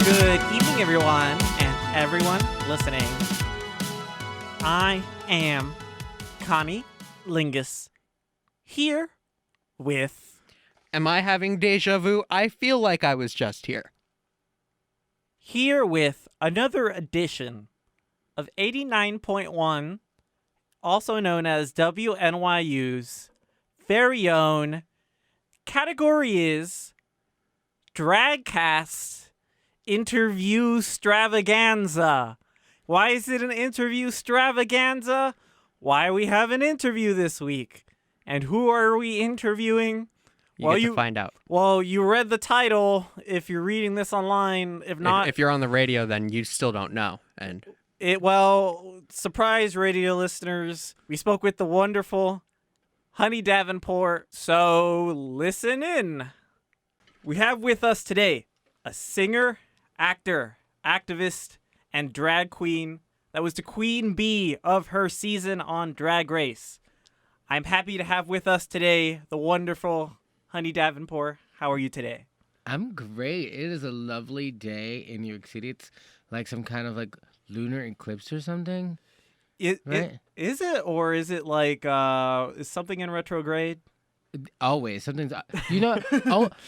Good evening, everyone, and everyone listening. I am Connie Lingus, here with... Am I having deja vu? I feel like I was just here. Here with another edition of 89.1, also known as WNYU's very own. Category is Dragcast Interview Stravaganza. Why is it an interview stravaganza? Why we have an interview this week. And who are we interviewing? You get to find out. Well, you read the title if you're reading this online. If not... If you're on the radio, then you still don't know. And surprise radio listeners, we spoke with the wonderful Honey Davenport. So listen in. We have with us today a singer, actor, activist, and drag queen that was the queen bee of her season on Drag Race. I'm happy to have with us today the wonderful Honey Davenport. How are you today? I'm great. It is a lovely day in New York City. It's like some kind of like lunar eclipse or something. Right? Is it? Or is it like, is something in retrograde? Always. Something's,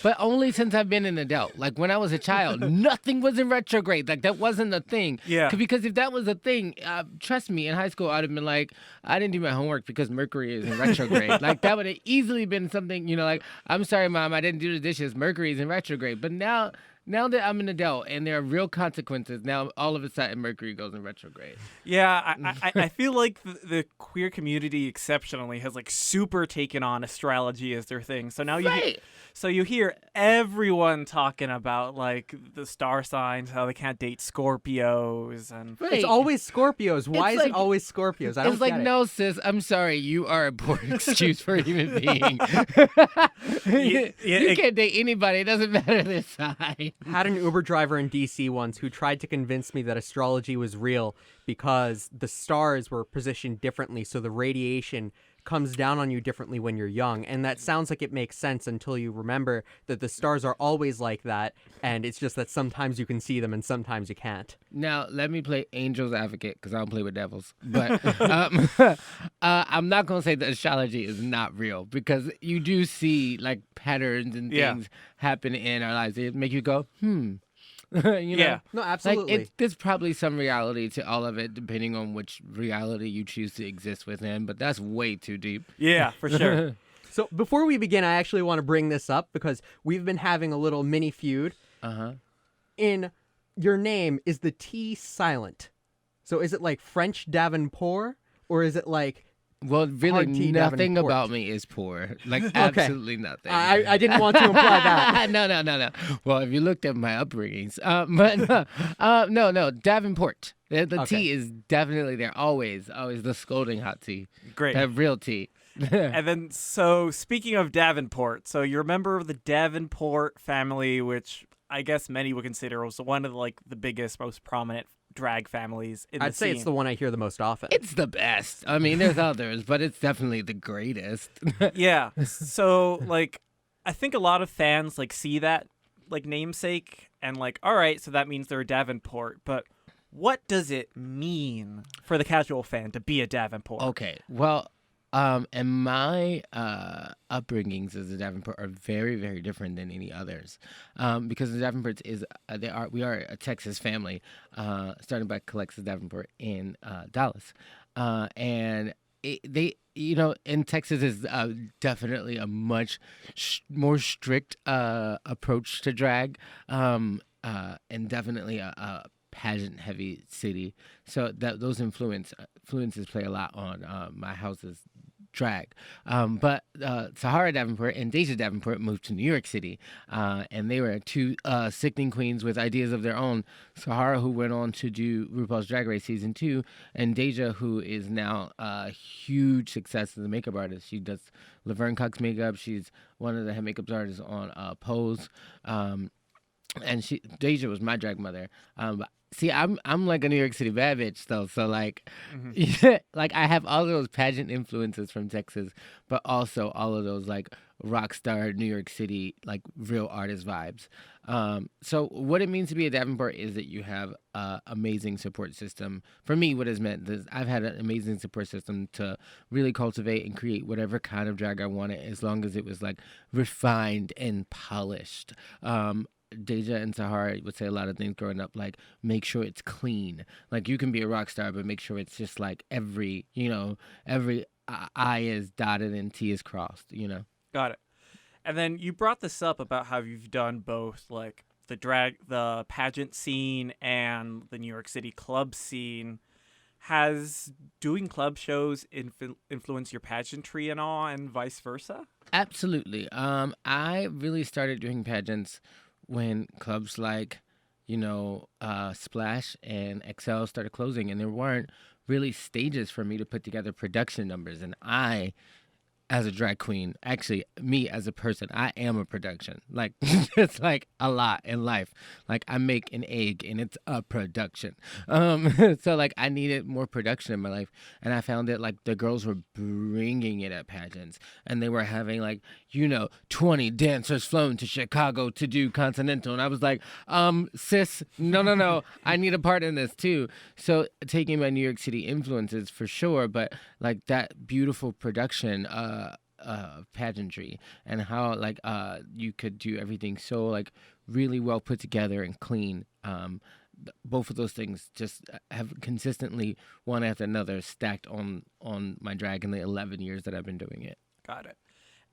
but only since I've been an adult. Like when I was a child, nothing was in retrograde. Like that wasn't a thing. Yeah. Because if that was a thing, trust me, in high school, I'd have been like, I didn't do my homework because Mercury is in retrograde. Like that would have easily been something, like, I'm sorry, Mom, I didn't do the dishes. Mercury is in retrograde. But now that I'm an adult and there are real consequences, now all of a sudden Mercury goes in retrograde. Yeah, I feel like the queer community exceptionally has like super taken on astrology as their thing. So now you hear everyone talking about like the star signs, how they can't date Scorpios, and It's always Scorpios. Why is it always Scorpios? I don't It's like, get it. no, sis, I'm sorry, you are a poor excuse for a human being. You can't date anybody. It doesn't matter their sign. Had an Uber driver in DC once who tried to convince me that astrology was real because the stars were positioned differently, so the radiation comes down on you differently when you're young. And that sounds like it makes sense until you remember that the stars are always like that, and it's just that sometimes you can see them and sometimes you can't. Now, let me play angel's advocate because I don't play with devils. But I'm not going to say that astrology is not real because you do see like patterns and things happen in our lives. It make you go, Yeah. No, absolutely. Like there's probably some reality to all of it, depending on which reality you choose to exist within. But that's way too deep. Yeah, for sure. So before we begin, I actually want to bring this up because we've been having a little mini feud. In your name, is the T silent? So is it like French Davenport, or is it like... Well, really, T nothing Davenport? about me is poor. Like, absolutely nothing. I didn't want to imply that. No. Well, if you looked at my upbringings, no, Davenport. The tea is definitely there. Always the scolding hot tea. Great. That real tea. And then, so speaking of Davenport, so you're a member of the Davenport family, which I guess many would consider was one of the biggest, most prominent drag families in I'd the say scene. it's the one I hear the most often. It's the best. I mean, there's others, but it's definitely the greatest. Yeah. So, I think a lot of fans, see that, namesake and, all right, so that means they're a Davenport. But what does it mean for the casual fan to be a Davenport? Okay. Well, and my upbringings as a Davenport are very, very different than any others, because the Davenports we are a Texas family, started by Alexis Davenport in Dallas, and in Texas is definitely a much more strict approach to drag, and definitely a pageant-heavy city, so that those influences play a lot on my house's drag. But Sahara Davenport and Deja Davenport moved to New York City, and they were two sickening queens with ideas of their own. Sahara, who went on to do RuPaul's Drag Race Season 2, and Deja, who is now a huge success as a makeup artist. She does Laverne Cox makeup. She's one of the head makeup artists on Pose. And Deja was my drag mother. See, I'm like a New York City bad bitch though, so like I have all of those pageant influences from Texas, but also all of those like rock star New York City, like real artist vibes. So what it means to be a Davenport is that you have a amazing support system. For me, what has meant is I've had an amazing support system to really cultivate and create whatever kind of drag I wanted, as long as it was like refined and polished. Deja and Sahara would say a lot of things growing up, like make sure it's clean. Like you can be a rock star, but make sure it's just like every I is dotted and T is crossed. Got it. And then you brought this up about how you've done both, like the pageant scene and the New York City club scene. Has doing club shows influenced your pageantry and all, and vice versa? Absolutely. I really started doing pageants when clubs like, Splash and Excel started closing, and there weren't really stages for me to put together production numbers. And I, as a drag queen, actually, me as a person, I am a production. Like, it's like a lot in life. Like, I make an egg and it's a production. So, like, I needed more production in my life. And I found that, like, the girls were bringing it at pageants. And they were having, like, 20 dancers flown to Chicago to do Continental. And I was like, sis, no. I need a part in this, too. So, taking my New York City influences for sure, but, like, that beautiful production, pageantry, and how like you could do everything so like really well put together and clean. Both of those things just have consistently one after another stacked on my drag in the 11 years that I've been doing it. Got it.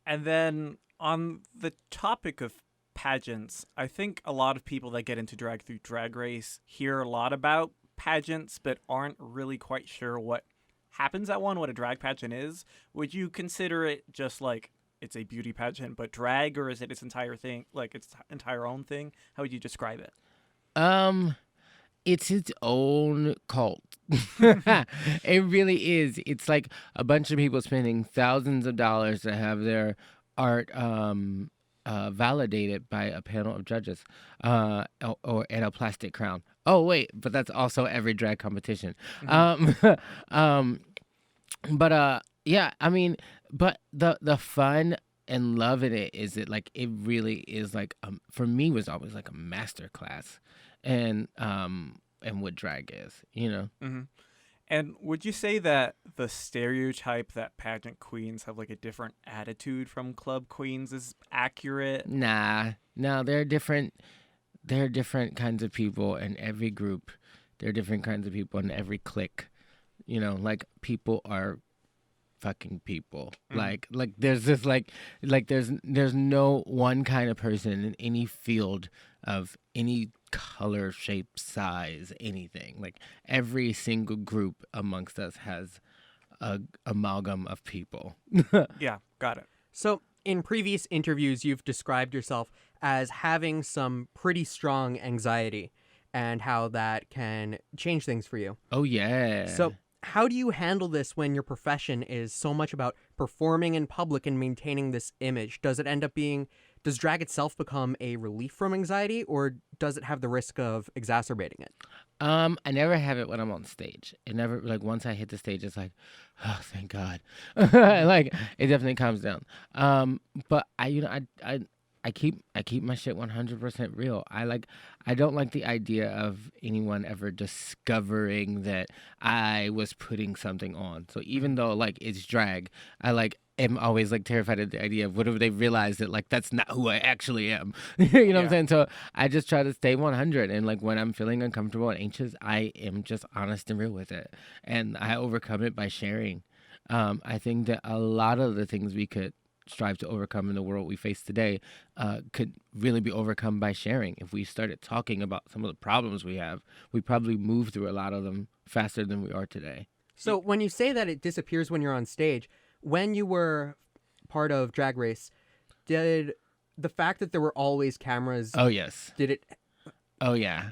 And then on the topic of pageants, I think a lot of people that get into drag through Drag Race hear a lot about pageants but aren't really quite sure what happens at one, what a drag pageant is. Would you consider it just like it's a beauty pageant but drag, or is it its entire thing, like its entire own thing? How would you describe it? It's its own cult. It really is. It's like a bunch of people spending thousands of dollars to have their art validated by a panel of judges, or and a plastic crown. Oh wait, but that's also every drag competition. Um, but yeah, I mean, but the fun and love in it is it like it really is like for me was always like a master class, and what drag is. Mm-hmm. And would you say that the stereotype that pageant queens have like a different attitude from club queens is accurate? Nah, no, they're different. There are different kinds of people in every group. There are different kinds of people in every clique. Like people are fucking people. Like there's this like there's no one kind of person in any field of any color, shape, size, anything. Like every single group amongst us has a amalgam of people. Yeah, got it. So, in previous interviews, you've described yourself as having some pretty strong anxiety and how that can change things for you. Oh yeah. So, how do you handle this when your profession is so much about performing in public and maintaining this image? Does drag itself become a relief from anxiety, or does it have the risk of exacerbating it? I never have it when I'm on stage. It never, like, once I hit the stage, it's like, oh, thank God. Like, it definitely calms down. But I keep my shit 100% real. I don't like the idea of anyone ever discovering that I was putting something on. So even though like it's drag, I am always like terrified of the idea of what if they realize that like that's not who I actually am. What I'm saying? So I just try to stay 100, and like when I'm feeling uncomfortable and anxious, I am just honest and real with it, and I overcome it by sharing. I think that a lot of the things we could strive to overcome in the world we face today could really be overcome by sharing. If we started talking about some of the problems we have, we probably move through a lot of them faster than we are today. So when you say that it disappears when you're on stage, when you were part of Drag Race, did the fact that there were always cameras... Oh, yes. Did it... Oh, yeah.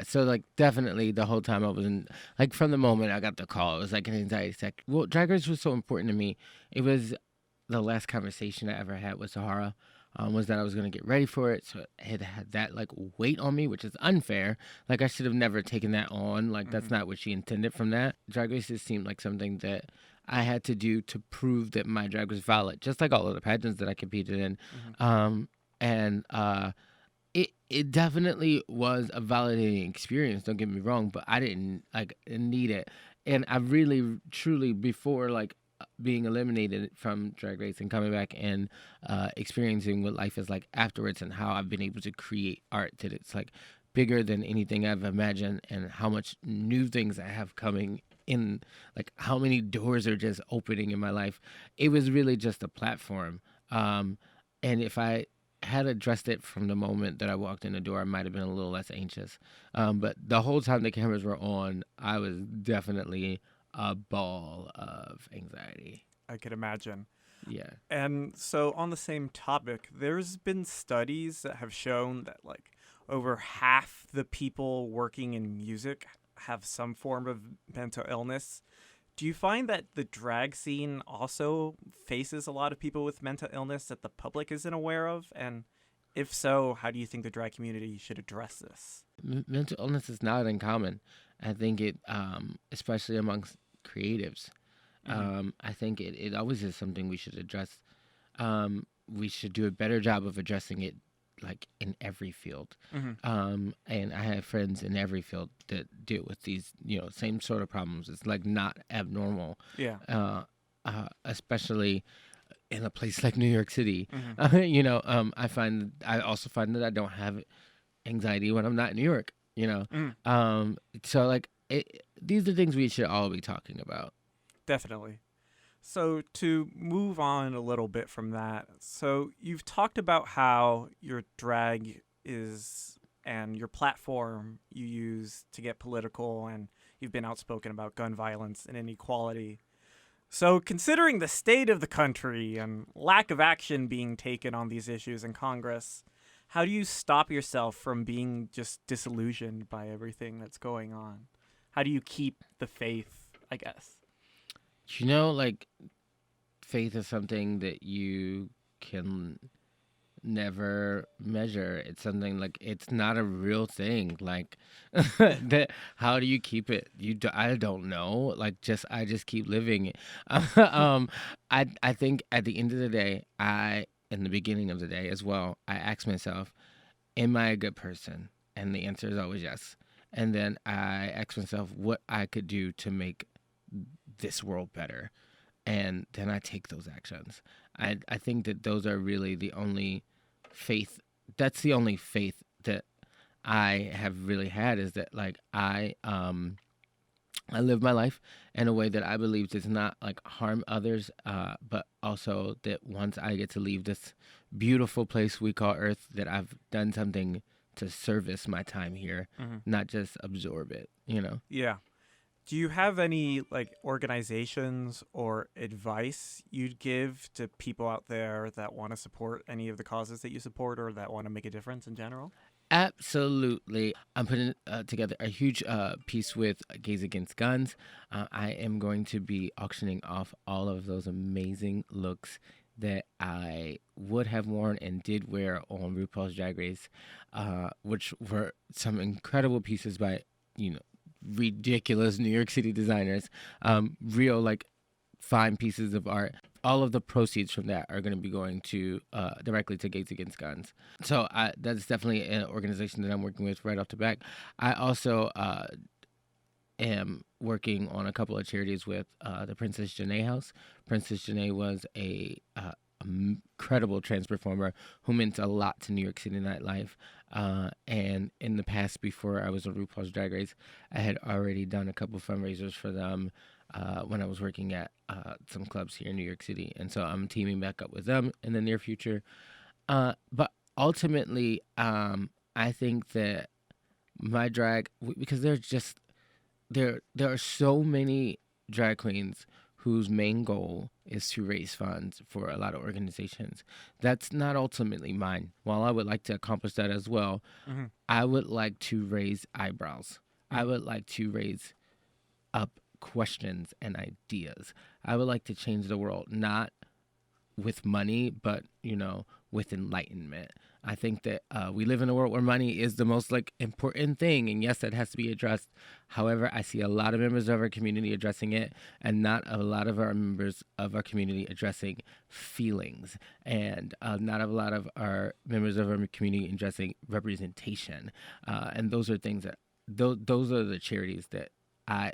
So, like, definitely the whole time I was in... Like, from the moment I got the call, it was like an anxiety attack. Well, Drag Race was so important to me. It was... The last conversation I ever had with Sahara was that I was going to get ready for it. So it had that like weight on me, which is unfair. Like I should have never taken that on. Like that's not what she intended from that. Drag Race just seemed like something that I had to do to prove that my drag was valid, just like all of the pageants that I competed in. Mm-hmm. And it definitely was a validating experience. Don't get me wrong, but I didn't need it, and I really truly before being eliminated from Drag Race and coming back and experiencing what life is like afterwards, and how I've been able to create art that it's like bigger than anything I've imagined, and how much new things I have coming in, like how many doors are just opening in my life. It was really just a platform. And if I had addressed it from the moment that I walked in the door, I might have been a little less anxious. But the whole time the cameras were on, I was definitely a ball of anxiety. I could imagine. Yeah. And so on the same topic, there's been studies that have shown that like over half the people working in music have some form of mental illness. Do you find that the drag scene also faces a lot of people with mental illness that the public isn't aware of? And if so, how do you think the drag community should address this? Mental illness is not uncommon. I think it, especially amongst creatives, I think it always is something we should address. We should do a better job of addressing it, like in every field. And I have friends in every field that deal with these, same sort of problems. It's like not abnormal. Yeah. Especially in a place like New York City. I also find that I don't have anxiety when I'm not in New York. So like these are things we should all be talking about. Definitely. So to move on a little bit from that, so you've talked about how your drag is and your platform you use to get political, and you've been outspoken about gun violence and inequality. So considering the state of the country and lack of action being taken on these issues in Congress, how do you stop yourself from being just disillusioned by everything that's going on? How do you keep the faith, I guess? Like faith is something that you can never measure. It's something like it's not a real thing. Like that. How do you keep it? I don't know. Like I just keep living it. I think at the end of the day, in the beginning of the day as well, I ask myself, am I a good person? And the answer is always yes. And then I ask myself what I could do to make this world better, and then I take those actions. I think that those are really the only faith. That's the only faith that I have really had, is that like I live my life in a way that I believe does not like harm others, but also that once I get to leave this beautiful place we call Earth, that I've done something to service my time here, not just absorb it. Yeah. Do you have any like organizations or advice you'd give to people out there that want to support any of the causes that you support, or that want to make a difference in general? Absolutely. I'm putting together a huge piece with Gays Against Guns. I am going to be auctioning off all of those amazing looks that I would have worn and did wear on RuPaul's Drag Race, which were some incredible pieces by, ridiculous New York City designers, real like fine pieces of art. All of the proceeds from that are going to be going to directly to Gays Against Guns. So that's definitely an organization that I'm working with right off the bat. I also am working on a couple of charities with the Princess Janae House. Princess Janae was a incredible trans performer who meant a lot to New York City nightlife. And in the past, before I was on RuPaul's Drag Race, I had already done a couple fundraisers for them when I was working at some clubs here in New York City. And so I'm teaming back up with them in the near future. But ultimately, I think that my drag, because there are so many drag queens whose main goal is to raise funds for a lot of organizations. That's not ultimately mine. While I would like to accomplish that as well, I would like to raise eyebrows. I would like to raise up questions and ideas. I would like to change the world, not with money, but, with enlightenment. I think that we live in a world where money is the most like important thing, and yes, that has to be addressed. However, I see a lot of members of our community addressing it, and not a lot of our members of our community addressing feelings, and not a lot of our members of our community addressing representation. And those are things that those are the charities that I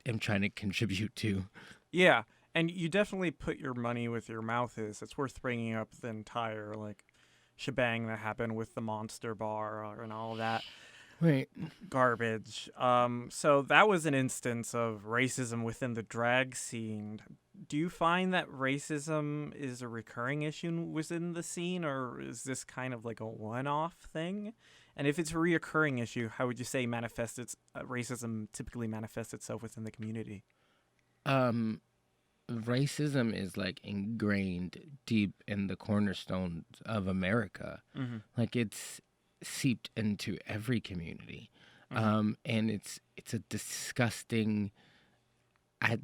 am trying to contribute to. Yeah, and you definitely put your money where your mouth is. It's worth bringing up the entire like shebang that happened with the Monster Bar and all that Right. garbage. So that was an instance of racism within the drag scene. Do you find that racism is a recurring issue within the scene, or is this kind of like a one-off thing? And if it's a reoccurring issue, how would you say racism typically manifests itself within the community? Racism is like ingrained deep in the cornerstones of America. Mm-hmm. Like it's seeped into every community. Mm-hmm. And it's a disgusting. I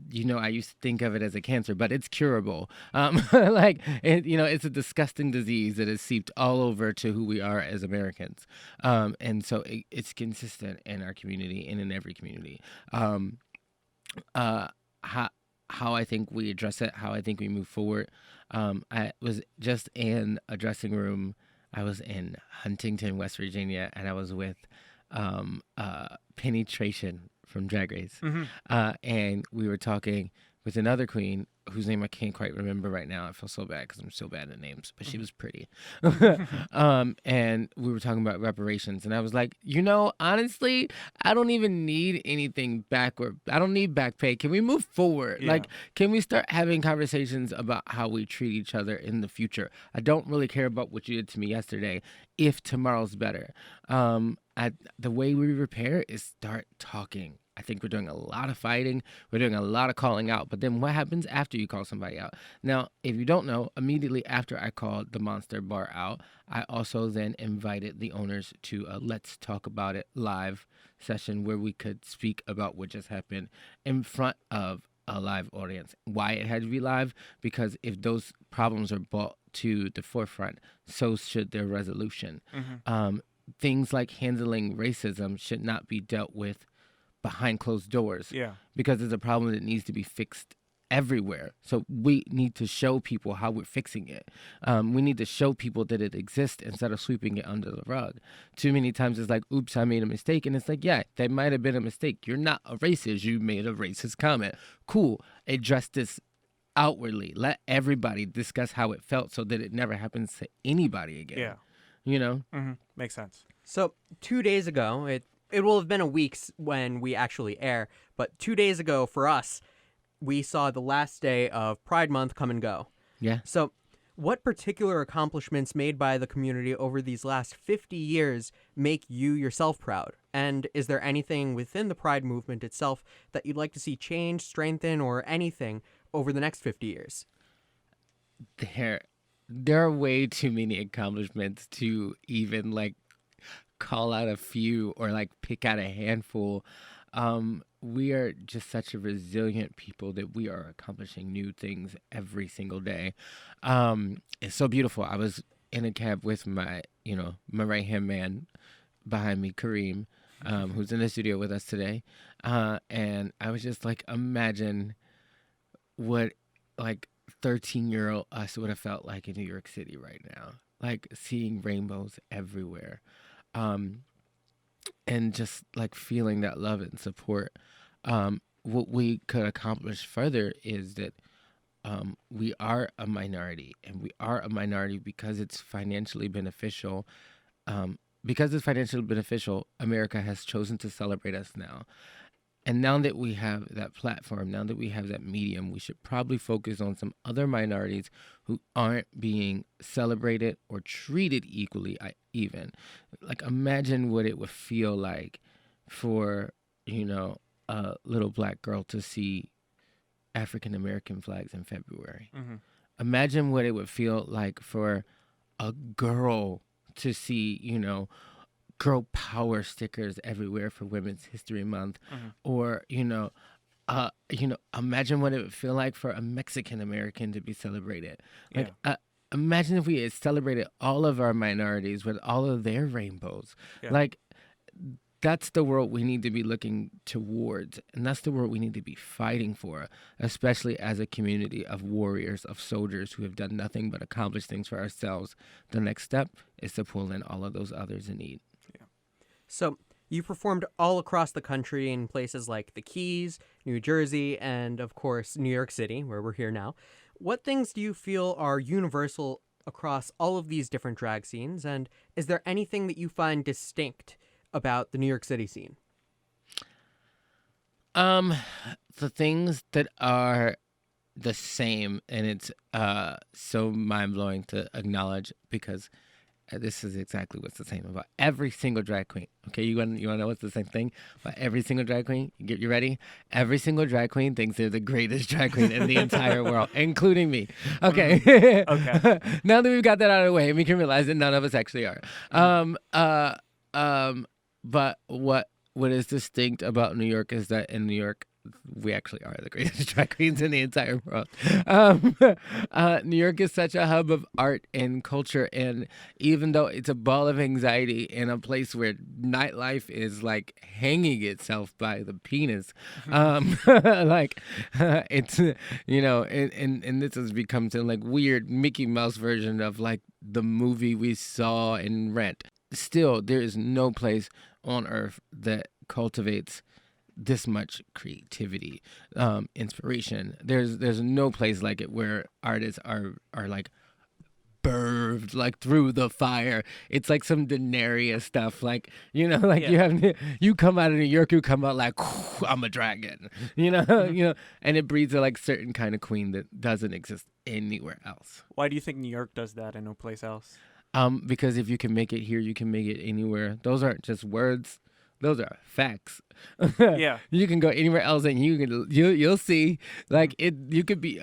used to think of it as a cancer, but it's curable. It's a disgusting disease that has seeped all over to who we are as Americans. And so it's consistent in our community and in every community. How I think we address it, how I think we move forward. I was just in a dressing room. I was in Huntington, West Virginia, and I was with Penetration from Drag Race. Mm-hmm. And we were talking with another queen whose name I can't quite remember right now. I feel so bad because I'm so bad at names, but she was pretty. And we were talking about reparations, and I was like, honestly, I don't even need anything backward. I don't need back pay. Can we move forward? Yeah. Like, can we start having conversations about how we treat each other in the future? I don't really care about what you did to me yesterday if tomorrow's better. The way we repair is start talking. I think we're doing a lot of fighting. We're doing a lot of calling out. But then what happens after you call somebody out? Now, if you don't know, immediately after I called the Monster Bar out, I also then invited the owners to a Let's Talk About It live session where we could speak about what just happened in front of a live audience. Why it had to be live? Because if those problems are brought to the forefront, so should their resolution. Mm-hmm. Things like handling racism should not be dealt with behind closed doors. Yeah. Because it's a problem that needs to be fixed everywhere. So we need to show people how we're fixing it. We need to show people that it exists instead of sweeping it under the rug. Too many times it's like, oops, I made a mistake. And it's like, yeah, that might have been a mistake. You're not a racist. You made a racist comment. Cool. Address this outwardly. Let everybody discuss how it felt so that it never happens to anybody again. Yeah. Mm-hmm. Makes sense. So 2 days ago, it will have been a week when we actually air, but 2 days ago for us, we saw the last day of Pride Month come and go. Yeah. So what particular accomplishments made by the community over these last 50 years make you yourself proud? And is there anything within the Pride movement itself that you'd like to see change, strengthen, or anything over the next 50 years? There are way too many accomplishments to even like call out a few or like pick out a handful. We are just such a resilient people that we are accomplishing new things every single day. It's so beautiful. I was in a cab with my right hand man behind me, Kareem, who's in the studio with us today. And I was just like, imagine what like 13-year-old us would have felt like in New York City right now, like seeing rainbows everywhere. And just like feeling that love and support. What we could accomplish further is that we are a minority, and we are a minority because it's financially beneficial. Because it's financially beneficial, America has chosen to celebrate us now. And now that we have that platform, now that we have that medium, we should probably focus on some other minorities who aren't being celebrated or treated equally, even. Like, imagine what it would feel like for, a little black girl to see African American flags in February. Mm-hmm. Imagine what it would feel like for a girl to see, girl power stickers everywhere for Women's History Month, or imagine what it would feel like for a Mexican American to be celebrated. Like, imagine if we had celebrated all of our minorities with all of their rainbows. Yeah. Like, that's the world we need to be looking towards, and that's the world we need to be fighting for, especially as a community of warriors, of soldiers who have done nothing but accomplish things for ourselves. The next step is to pull in all of those others in need. So you performed all across the country in places like the Keys, New Jersey, and of course, New York City, where we're here now. What things do you feel are universal across all of these different drag scenes? And is there anything that you find distinct about the New York City scene? The things that are the same, and it's so mind-blowing to acknowledge, because this is exactly what's the same about every single drag queen. Okay, you want to know what's the same thing about every single drag queen? You ready? Every single drag queen thinks they're the greatest drag queen in the entire world, including me. Okay. Okay. Now that we've got that out of the way, we can realize that none of us actually are. But what is distinct about New York is that in New York, we actually are the greatest drag queens in the entire world. New York is such a hub of art and culture, and even though it's a ball of anxiety in a place where nightlife is like hanging itself by the penis, like it's and this has become some like weird Mickey Mouse version of like the movie we saw in Rent. Still, there is no place on earth that cultivates this much creativity, inspiration. There's no place like it where artists are like birthed like through the fire. It's like some Daenerys stuff. Like, you come out of New York, you come out like, I'm a dragon. And it breeds a like certain kind of queen that doesn't exist anywhere else. Why do you think New York does that and no place else? Because if you can make it here, you can make it anywhere. Those aren't just words. Those are facts. Yeah. You can go anywhere else and you'll see like it. You could be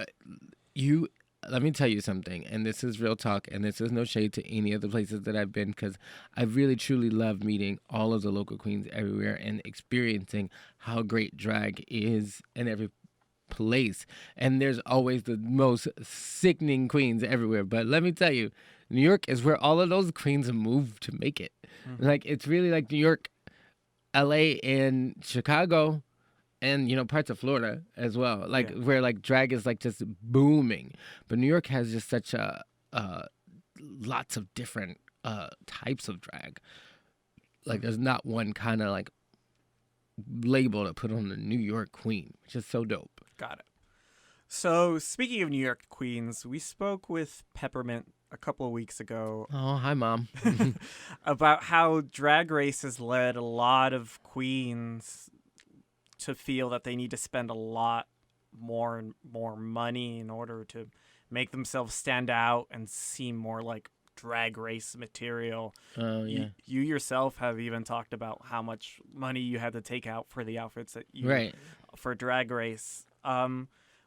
let me tell you something, and this is real talk, and this is no shade to any of the places that I've been, because I really truly love meeting all of the local queens everywhere and experiencing how great drag is in every place. And there's always the most sickening queens everywhere. But let me tell you, New York is where all of those queens move to make it. Mm-hmm. Like, it's really like New York, LA, and Chicago, and parts of Florida as well, like where like drag is like just booming. But New York has just such a lots of different types of drag. Like, there's not one kind of like label to put on the New York queen, which is so dope. Got it. So speaking of New York queens, we spoke with Peppermint a couple of weeks ago. Oh, hi, Mom. About how Drag Race has led a lot of queens to feel that they need to spend a lot more and more money in order to make themselves stand out and seem more like Drag Race material. Oh, yeah. You yourself have even talked about how much money you had to take out for the outfits that you for Drag Race.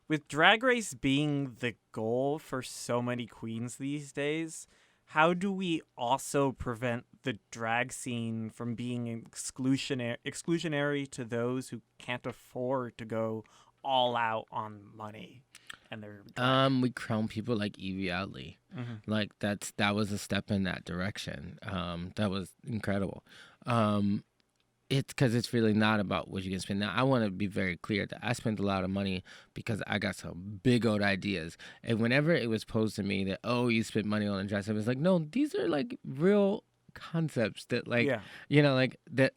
With Drag Race being the goal for so many queens these days, how do we also prevent the drag scene from being exclusionary to those who can't afford to go all out on money and their drag? We crown people like Evie Oddly. Mm-hmm. Like, that was a step in that direction. That was incredible. It's because it's really not about what you can spend. Now, I want to be very clear that I spent a lot of money because I got some big old ideas. And whenever it was posed to me that, oh, you spent money on a dress, I was like, no, these are like real concepts that like, like that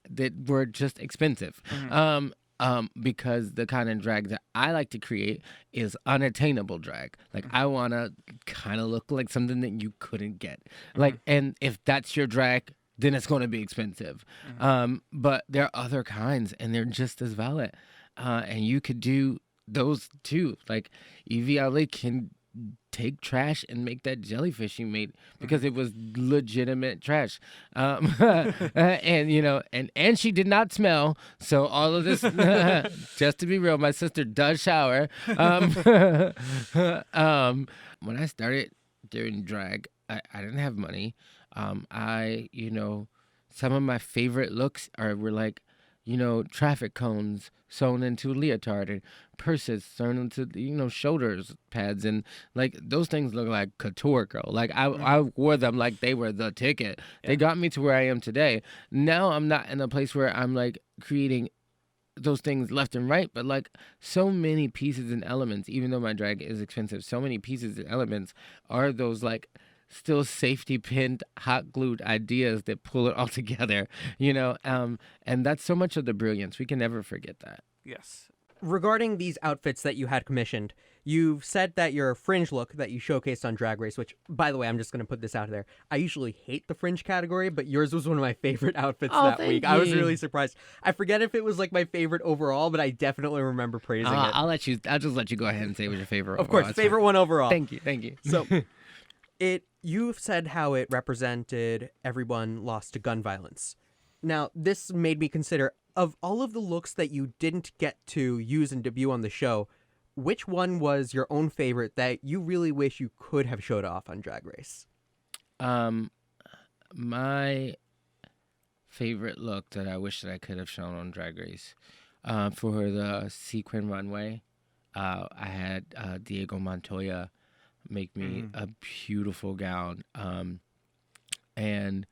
were just expensive. Mm-hmm. Because the kind of drag that I like to create is unattainable drag. Like, I want to kind of look like something that you couldn't get. Mm-hmm. Like, and if that's your drag, then it's going to be expensive. Mm-hmm. But there are other kinds, and they're just as valid. And you could do those too. Like, Evie Oddly can take trash and make that jellyfish you made because it was legitimate trash. And she did not smell. So all of this, just to be real, my sister does shower. When I started doing drag, I didn't have money. Some of my favorite looks were like, traffic cones sewn into a leotard and purses sewn into, shoulders pads. And like those things look like couture, girl. Like I wore them like they were the ticket. Yeah. They got me to where I am today. Now I'm not in a place where I'm like creating those things left and right, but like so many pieces and elements, even though my drag is expensive, so many pieces and elements are those like still safety pinned, hot glued ideas that pull it all together, and that's so much of the brilliance. We can never forget that. Yes. Regarding these outfits that you had commissioned, you've said that your fringe look that you showcased on Drag Race, which, by the way, I'm just going to put this out there. I usually hate the fringe category, but yours was one of my favorite outfits that thank week. I was you. really surprised. I forget if it was like my favorite overall, but I definitely remember praising it. I'll just let you go ahead and say it was your favorite. Of course, favorite one overall. Thank you. So, you've said how it represented everyone lost to gun violence. Now, this made me consider, of all of the looks that you didn't get to use and debut on the show, which one was your own favorite that you really wish you could have showed off on Drag Race? My favorite look that I wish that I could have shown on Drag Race, for the sequin runway, I had Diego Montoya make me a beautiful gown, and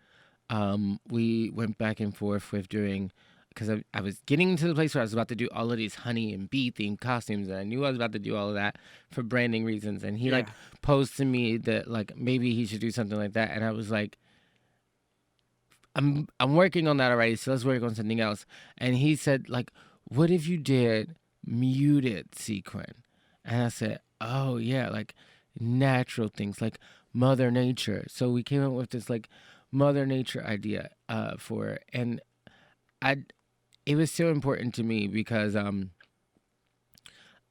we went back and forth with doing, because I was getting to the place where I was about to do all of these honey and bee themed costumes, and I knew I was about to do all of that for branding reasons, and he like posed to me that like maybe he should do something like that, and I was like, I'm working on that already, so let's work on something else. And he said, like, what if you did muted sequin? And I said, oh yeah, like natural things, like Mother Nature. So we came up with this like Mother Nature idea for it. And it was so important to me because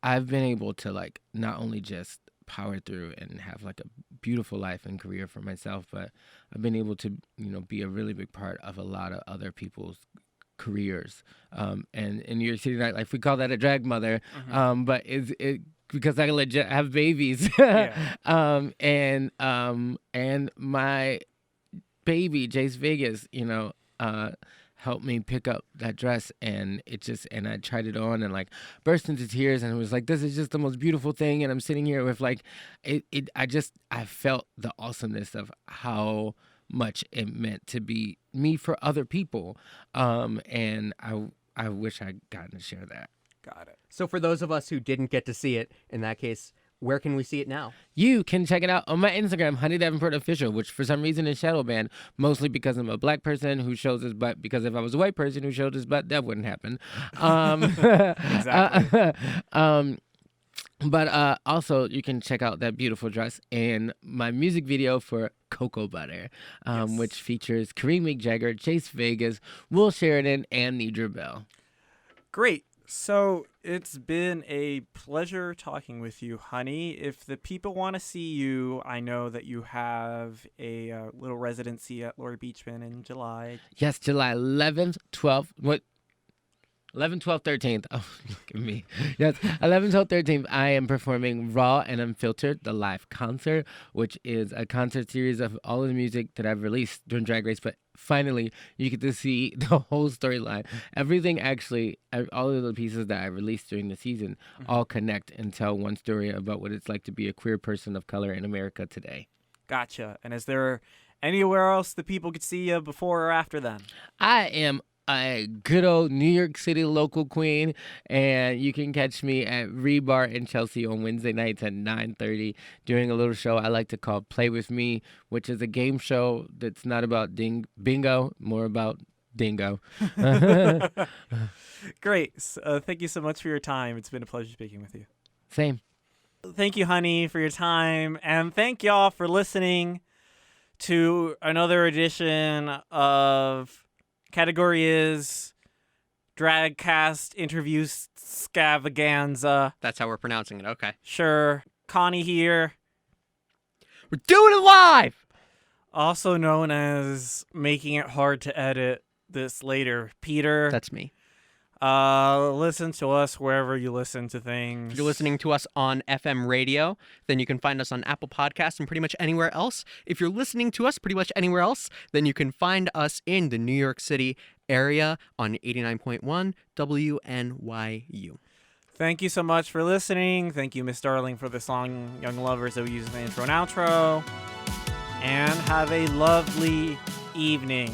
I've been able to like not only just power through and have like a beautiful life and career for myself, but I've been able to be a really big part of a lot of other people's careers. And in New York City nightlife, we call that a drag mother, but it because I legit have babies. And my baby Jace Vegas helped me pick up that dress, and I tried it on and like burst into tears, and it was like, this is just the most beautiful thing. And I'm sitting here with like I felt the awesomeness of how much it meant to be me for other people, and I wish I'd gotten to share that. Got it. So for those of us who didn't get to see it, in that case, where can we see it now? You can check it out on my Instagram, Honey Davenport Official, which for some reason is shadow banned, mostly because I'm a black person who shows his butt, because if I was a white person who showed his butt, that wouldn't happen. Exactly. But also, you can check out that beautiful dress in my music video for Cocoa Butter, which features Kareem McJagger, Chase Vegas, Will Sheridan, and Nidra Bell. Great. So it's been a pleasure talking with you, honey. If the people want to see you, I know that you have a little residency at Laurie Beachman in July. Yes, July 11th, 12th. What? 11th, 12th, 13th. Oh, look at me. Yes, 11th, 12th, 13th, I am performing Raw and Unfiltered, the live concert, which is a concert series of all of the music that I've released during Drag Race. But finally, you get to see the whole storyline. Everything actually, all of the pieces that I released during the season all connect and tell one story about what it's like to be a queer person of color in America today. Gotcha. And is there anywhere else the people could see you before or after then? I am a good old New York City local queen, and you can catch me at Rebar in Chelsea on Wednesday nights at 9:30 doing a little show I like to call Play With Me, which is a game show that's not about bingo, more about dingo. Great. Thank you so much for your time. It's been a pleasure speaking with you. Same. Thank you, honey, for your time, and thank y'all for listening to another edition of Category Is Dragcast Interview Scavaganza. That's how we're pronouncing it. Okay. Sure. Connie here, We're doing it live! also known as Making It Hard to Edit This Later. Peter. That's me. Listen to us wherever you listen to things. If you're listening to us on FM radio, then you can find us on Apple Podcasts and pretty much anywhere else. If you're listening to us pretty much anywhere else, then you can find us in the New York City area on 89.1 WNYU. Thank you so much for listening. Thank you, Miss Darling, for the song Young Lovers that we use in the intro and outro. And have a lovely evening.